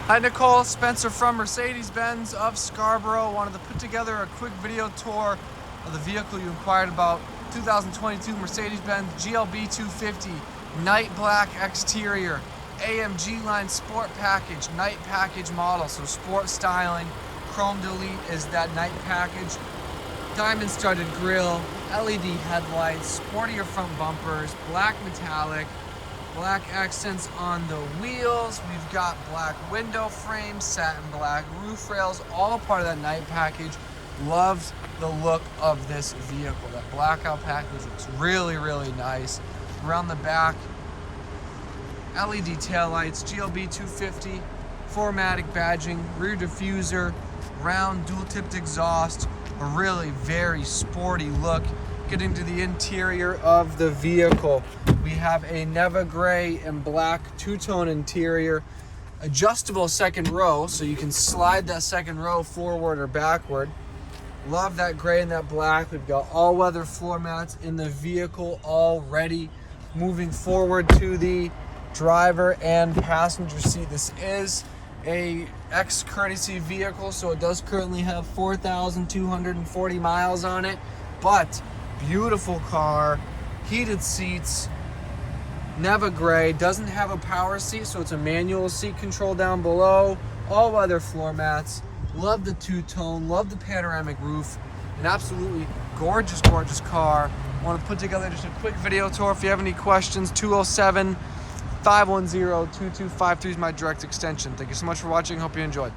Hi Nicole, Spencer from Mercedes-Benz of Scarborough. Wanted to put together a quick video tour of the vehicle you inquired about. 2022 Mercedes-Benz GLB 250, night black exterior, AMG line sport package, night package model, so sport styling. Chrome delete is that night package. Diamond studded grille, LED headlights, sportier front bumpers, black metallic, black accents on the wheels. We've got black window frames, satin black roof rails, all part of that night package. Loved the look of this vehicle. That blackout package looks really, really nice. Around the back, LED taillights, GLB 250, 4MATIC badging, rear diffuser, round dual-tipped exhaust, a really very sporty look. Getting to the interior of the vehicle, we have a Neva gray and black two-tone interior, adjustable second row, so you can slide that second row forward or backward. Love that gray and that black. We've got all-weather floor mats in the vehicle already. Moving forward to the driver and passenger seat. This is a ex-courtesy vehicle, so it does currently have 4,240 miles on it, but beautiful car, heated seats, Neva gray, doesn't have a power seat, so it's a manual seat control down below, all-weather floor mats. Love the two-tone, love the panoramic roof. An absolutely gorgeous, gorgeous car. I want to put together just a quick video tour. If you have any questions, 207-510-2253 is my direct extension. Thank you so much for watching. Hope you enjoyed.